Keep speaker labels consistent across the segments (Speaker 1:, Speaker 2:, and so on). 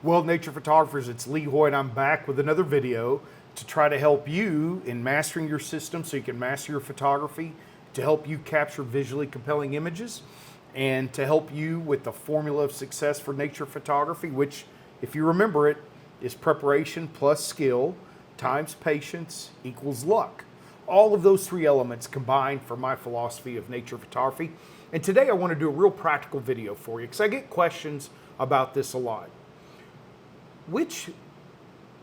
Speaker 1: Well, nature photographers, it's Lee Hoy, and I'm back with another video to try to help you in mastering your system so you can master your photography, to help you capture visually compelling images, and to help you with the formula of success for nature photography, which, if you remember it, is preparation plus skill times patience equals luck. All of those three elements combined for my philosophy of nature photography. And today I want to do a real practical video for you because I get questions about this a lot. Which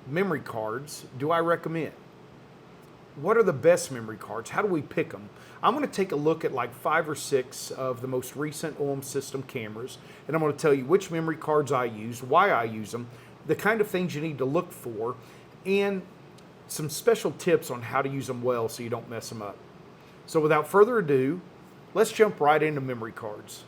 Speaker 1: memory cards do I recommend? What are the best memory cards? How do we pick them? I'm going to take a look at like 5 or 6 of the most recent OM system cameras, and I'm going to tell you which memory cards I use, why I use them, the kind of things you need to look for, and some special tips on how to use them well so you don't mess them up. So without further ado, let's jump right into memory cards.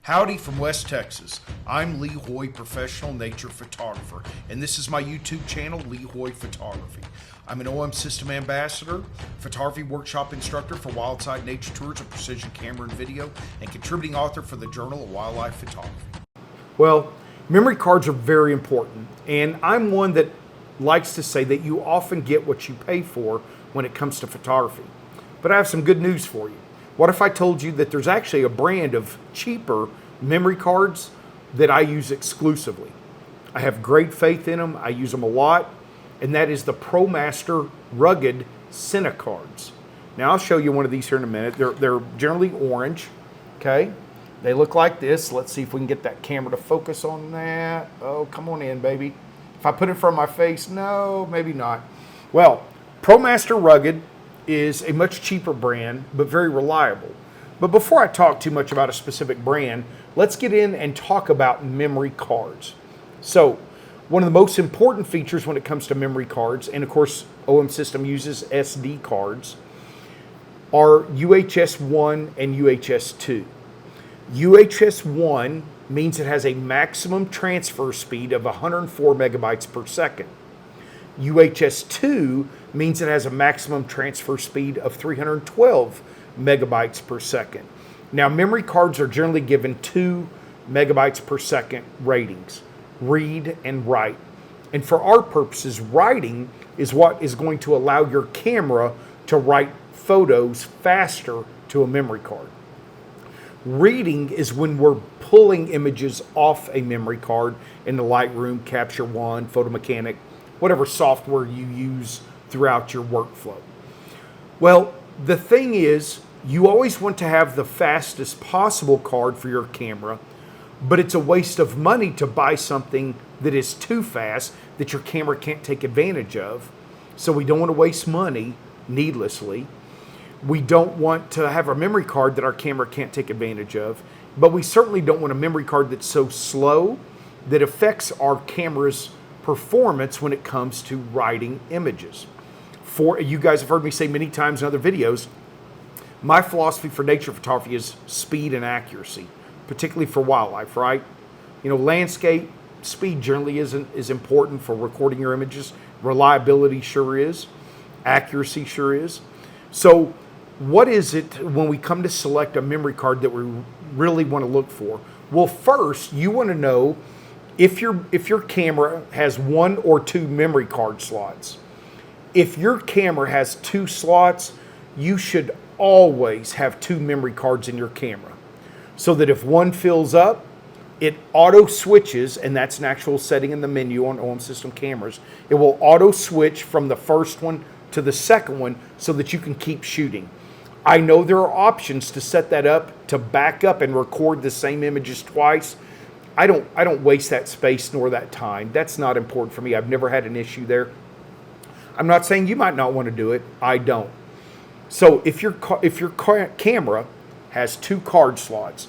Speaker 1: Howdy from West Texas. I'm Lee Hoy, professional nature photographer, and this is my YouTube channel, Lee Hoy Photography. I'm an OM system ambassador, photography workshop instructor for Wildside Nature Tours of Precision Camera and Video, and contributing author for the Journal of Wildlife Photography. Well, memory cards are very important, and I'm one that likes to say that you often get what you pay for when it comes to photography. But I have some good news for you. What if I told you that there's actually a brand of cheaper memory cards that I use exclusively? I have great faith in them. I use them a lot. And that is the ProMaster Rugged Cine cards. Now I'll show you one of these here in a minute. They're generally orange, okay? They look like this. Let's see if we can get that camera to focus on that. Oh, come on in, baby. If I put it in front of my face, no, maybe not. Well, ProMaster Rugged is a much cheaper brand, but very reliable. But before I talk too much about a specific brand, let's get in and talk about memory cards. So, one of the most important features when it comes to memory cards, and of course OM System uses SD cards, are UHS-1 and UHS-2. UHS-1 means it has a maximum transfer speed of 104 megabytes per second. UHS-2 means it has a maximum transfer speed of 312 megabytes per second. Now, memory cards are generally given 2 megabytes per second ratings, read and write. And for our purposes, writing is what is going to allow your camera to write photos faster to a memory card. Reading is when we're pulling images off a memory card in the Lightroom, Capture One, Photo Mechanic, whatever software you use throughout your workflow. Well, the thing is, you always want to have the fastest possible card for your camera, but it's a waste of money to buy something that is too fast that your camera can't take advantage of. So we don't want to waste money needlessly. We don't want to have a memory card that our camera can't take advantage of, but we certainly don't want a memory card that's so slow that affects our camera's performance when it comes to writing images. For you guys have heard me say many times in other videos, my philosophy for nature photography is speed and accuracy, particularly for wildlife, right? You know, landscape, speed generally isn't as important for recording your images. Reliability sure is. Accuracy sure is. So what is it when we come to select a memory card that we really want to look for? Well, first, you want to know if your camera has 1 or 2 memory card slots. If your camera has 2 slots, you should always have 2 memory cards in your camera, so that if one fills up, it auto switches, and that's an actual setting in the menu on OM System cameras. It will auto switch from the first one to the second one so that you can keep shooting. I know there are options to set that up to back up and record the same images twice. I don't waste that space nor that time. That's not important for me. I've never had an issue there. I'm not saying you might not want to do it. I don't. So if your camera has 2 card slots,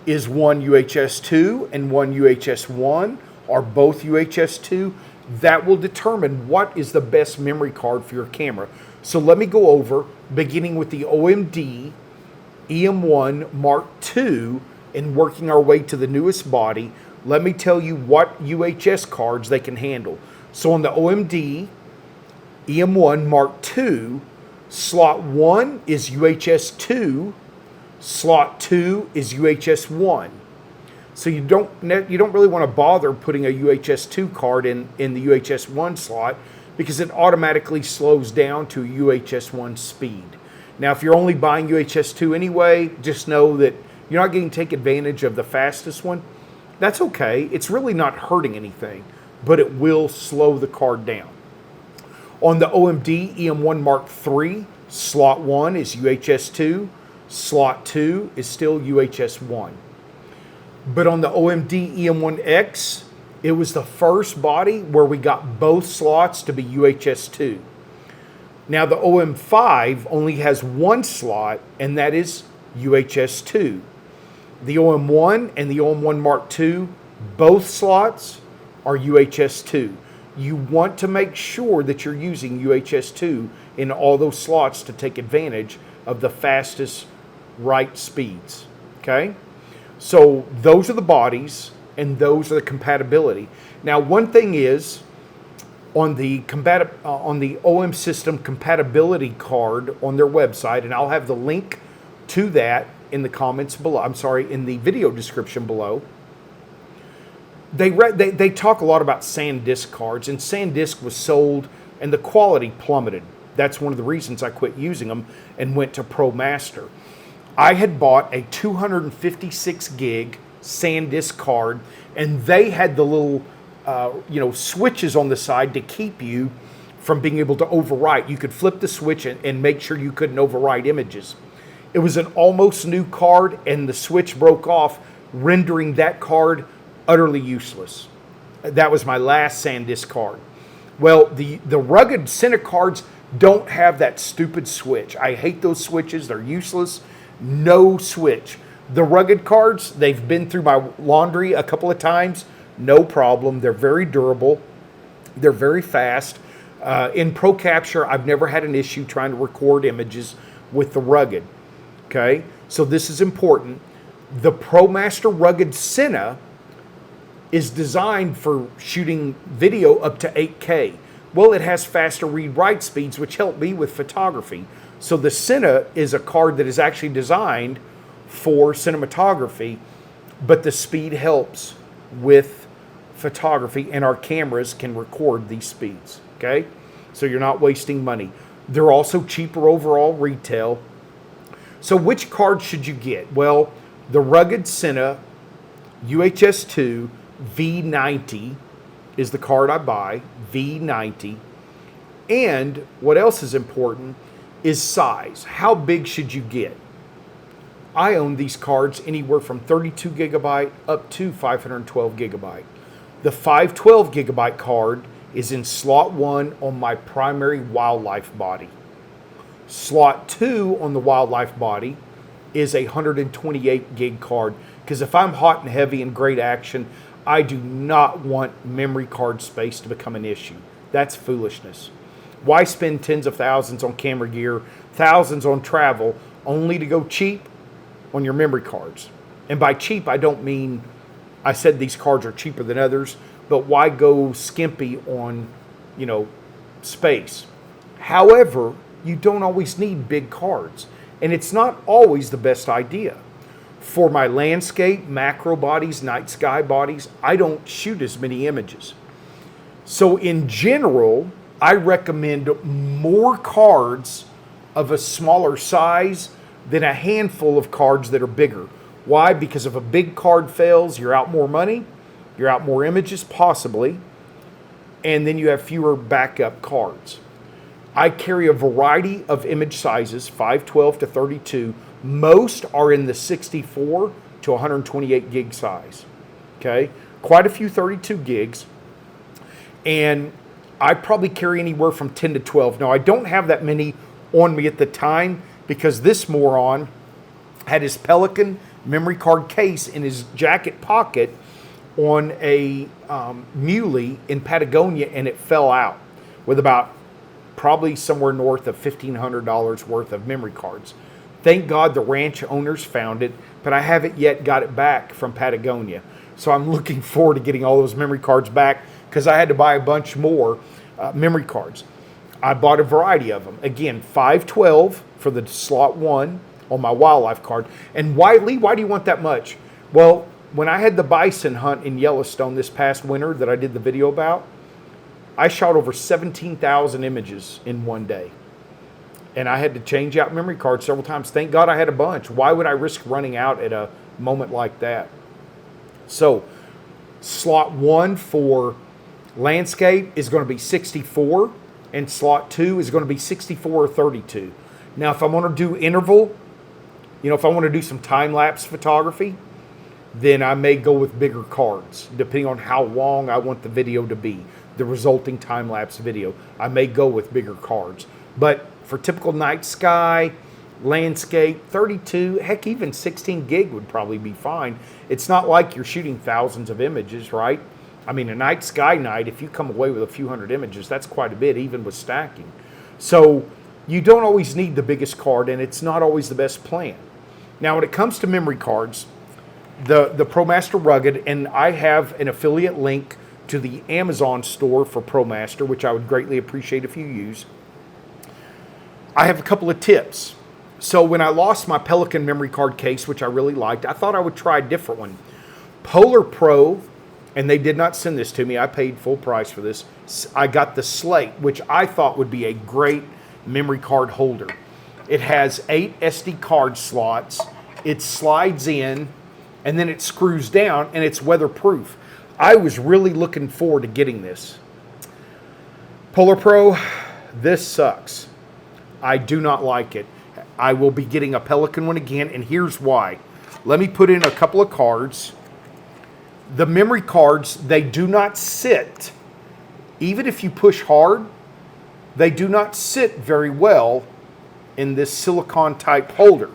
Speaker 1: is one UHS-2 and one UHS-1, or both UHS-2, that will determine what is the best memory card for your camera. So let me go over, beginning with the OMD EM1 Mark II, and working our way to the newest body. Let me tell you what UHS cards they can handle. So on the OMD EM1 Mark II, slot 1 is UHS-2, slot 2 is UHS-1. So you don't really want to bother putting a UHS-2 card in the UHS-1 slot because it automatically slows down to UHS-1 speed. Now, if you're only buying UHS-2 anyway, just know that you're not getting to take advantage of the fastest one. That's okay. It's really not hurting anything, but it will slow the card down. On the OMD EM1 Mark III, slot 1 is UHS-2, slot 2 is still UHS-1. But on the OMD EM1X, it was the first body where we got both slots to be UHS-2. Now the OM5 only has one slot, and that is UHS-2. The OM1 and the OM1 Mark II, both slots are UHS-2. You want to make sure that you're using UHS-2 in all those slots to take advantage of the fastest write speeds, okay? So those are the bodies, and those are the compatibility. Now, one thing is, on the OM system compatibility card on their website, and I'll have the link to that in the comments below. I'm sorry, in the video description below. They talk a lot about SanDisk cards, and SanDisk was sold, and the quality plummeted. That's one of the reasons I quit using them and went to ProMaster. I had bought a 256 gig SanDisk card, and they had the little switches on the side to keep you from being able to overwrite. You could flip the switch and make sure you couldn't overwrite images. It was an almost new card, and the switch broke off, rendering that card utterly useless. That was my last SanDisk card. Well, the rugged Cine cards don't have that stupid switch. I hate those switches. They're useless. No switch. The rugged cards, they've been through my laundry a couple of times. No problem. They're very durable. They're very fast. In Pro Capture, I've never had an issue trying to record images with the rugged. Okay, so this is important. The ProMaster Rugged Cine is designed for shooting video up to 8K. Well, it has faster read-write speeds, which help me with photography. So the Cine is a card that is actually designed for cinematography, but the speed helps with photography, and our cameras can record these speeds, okay? So you're not wasting money. They're also cheaper overall retail. So which card should you get? Well, the Rugged Cine UHS-2 V90 is the card I buy, V90. And what else is important is size. How big should you get? I own these cards anywhere from 32 gigabyte up to 512 gigabyte. The 512 gigabyte card is in slot 1 on my primary wildlife body. Slot 2 on the wildlife body is a 128 gig card, because if I'm hot and heavy in great action, I do not want memory card space to become an issue. That's foolishness. Why spend tens of thousands on camera gear, thousands on travel, only to go cheap on your memory cards? And by cheap, I don't mean I said these cards are cheaper than others, but why go skimpy on, space? However, you don't always need big cards, and it's not always the best idea. For my landscape, macro bodies, night sky bodies, I don't shoot as many images. So in general, I recommend more cards of a smaller size than a handful of cards that are bigger. Why? Because if a big card fails, you're out more money, you're out more images possibly, and then you have fewer backup cards. I carry a variety of image sizes, 512 to 32. Most are in the 64 to 128 gig size. Okay, quite a few 32 gigs. And I probably carry anywhere from 10 to 12. Now, I don't have that many on me at the time because this moron had his Pelican memory card case in his jacket pocket on a muley in Patagonia, and it fell out with about probably somewhere north of $1,500 worth of memory cards. Thank God the ranch owners found it, but I haven't yet got it back from Patagonia. So I'm looking forward to getting all those memory cards back because I had to buy a bunch more memory cards. I bought a variety of them. Again, 512 for the slot 1 on my wildlife card. And why, Lee, why do you want that much? Well, when I had the bison hunt in Yellowstone this past winter that I did the video about, I shot over 17,000 images in one day. And I had to change out memory cards several times. Thank God I had a bunch. Why would I risk running out at a moment like that? So slot 1 for landscape is going to be 64, and slot 2 is going to be 64 or 32. Now, if I want to do interval, if I want to do some time-lapse photography, then I may go with bigger cards, depending on how long I want the video to be, the resulting time-lapse video. I may go with bigger cards. But for typical night sky, landscape, 32, heck, even 16 gig would probably be fine. It's not like you're shooting thousands of images, right? I mean, a night sky night, if you come away with a few hundred images, that's quite a bit, even with stacking. So you don't always need the biggest card, and it's not always the best plan. Now, when it comes to memory cards, the ProMaster Rugged, and I have an affiliate link to the Amazon store for ProMaster, which I would greatly appreciate if you use. I have a couple of tips. So when I lost my Pelican memory card case, which I really liked, I thought I would try a different one. Polar Pro, and they did not send this to me. I paid full price for this. I got the Slate, which I thought would be a great memory card holder. It has 8 SD card slots. It slides in, and then it screws down, and it's weatherproof. I was really looking forward to getting this. Polar Pro, this sucks. I do not like it. I will be getting a Pelican one again, and here's why. Let me put in a couple of cards. The memory cards, they do not sit. Even if you push hard, they do not sit very well in this silicone type holder.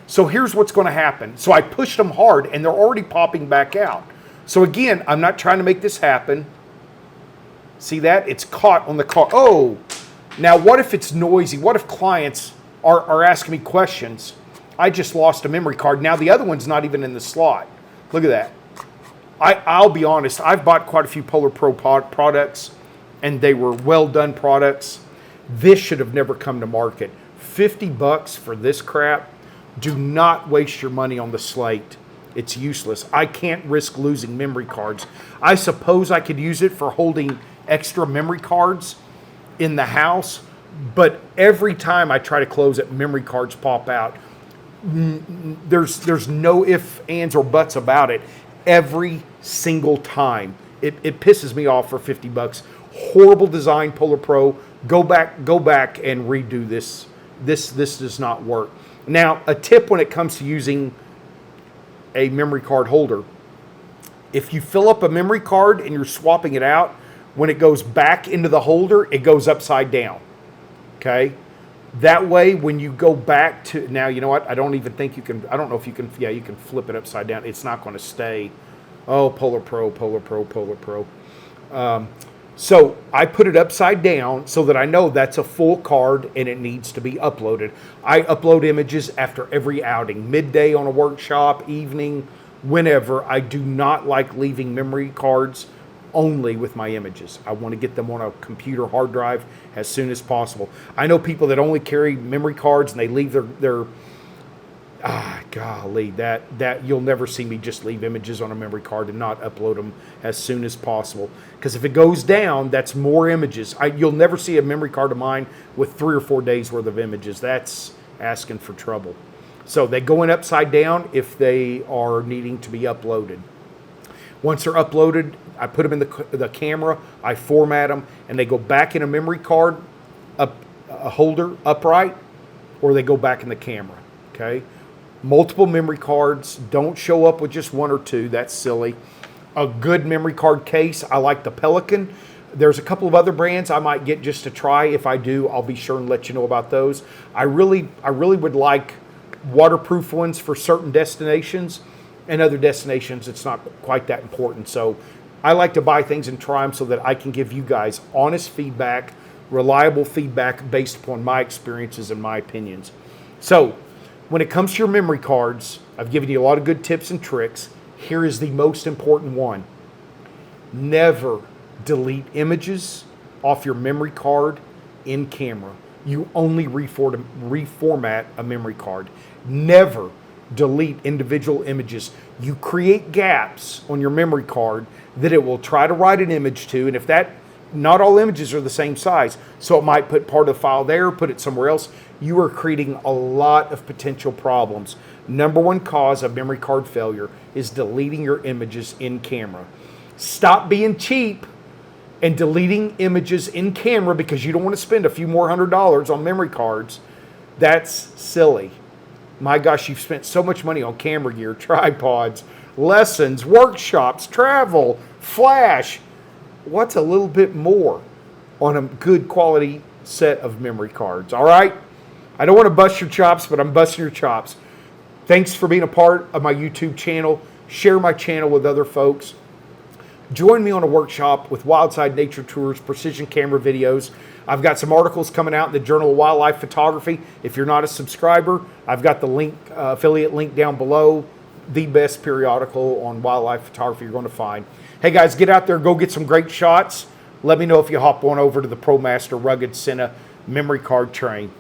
Speaker 1: So here's what's going to happen. So I pushed them hard, and they're already popping back out. So again, I'm not trying to make this happen. See that? It's caught on the car. Oh! Now, what if it's noisy? What if clients are asking me questions? I just lost a memory card. Now, the other one's not even in the slot. Look at that. I'll be honest. I've bought quite a few Polar Pro products, and they were well-done products. This should have never come to market. $50 for this crap. Do not waste your money on the Slate. It's useless. I can't risk losing memory cards. I suppose I could use it for holding extra memory cards in the house, but every time I try to close it, memory cards pop out. There's no ifs, ands, or buts about it. Every single time, it pisses me off for $50. Horrible design, Polar Pro. Go back and redo this. This does not work. Now, a tip when it comes to using a memory card holder: if you fill up a memory card and you're swapping it out, when it goes back into the holder, it goes upside down. Okay? That way, when you go back to, now, you know what? I don't even think you can, I don't know if you can, yeah, you can flip it upside down. It's not going to stay. Oh, Polar Pro, Polar Pro, Polar Pro. So I put it upside down so that I know that's a full card and it needs to be uploaded. I upload images after every outing, midday on a workshop, evening, whenever. I do not like leaving memory cards only with my images. I want to get them on a computer hard drive as soon as possible. I know people that only carry memory cards and they leave their golly, that you'll never see me just leave images on a memory card and not upload them as soon as possible. Because if it goes down, that's more images. You'll never see a memory card of mine with 3 or 4 days worth of images. That's asking for trouble. So they go in upside down if they are needing to be uploaded. Once they're uploaded, I put them in the camera, I format them, and they go back in a memory card a holder upright, or they go back in the camera. Okay? Multiple memory cards. Don't show up with just 1 or 2. That's silly. A good memory card case. I like the Pelican. There's a couple of other brands I might get just to try. If I do, I'll be sure and let you know about those. I really would like waterproof ones for certain destinations, and other destinations it's not quite that important. So I like to buy things and try them so that I can give you guys honest feedback, reliable feedback based upon my experiences and my opinions. So when it comes to your memory cards, I've given you a lot of good tips and tricks. Here is the most important one. Never delete images off your memory card in camera. You only reformat a memory card. Never delete individual images. You create gaps on your memory card that it will try to write an image to, and if that, not all images are the same size, so it might put part of the file there, put it somewhere else. You are creating a lot of potential problems. Number one cause of memory card failure is deleting your images in camera. Stop being cheap and deleting images in camera because you don't want to spend a few more $100s on memory cards. That's silly. My gosh, you've spent so much money on camera gear, tripods, lessons, workshops, travel, flash. What's a little bit more on a good quality set of memory cards? All right? I don't want to bust your chops, but I'm busting your chops. Thanks for being a part of my YouTube channel. Share my channel with other folks. Join me on a workshop with Wildside Nature Tours, precision camera videos. I've got some articles coming out in the Journal of Wildlife Photography. If you're not a subscriber, I've got the link, affiliate link down below. The best periodical on wildlife photography you're going to find. Hey guys, get out there, go get some great shots. Let me know if you hop on over to the ProMaster Rugged Cinna memory card train.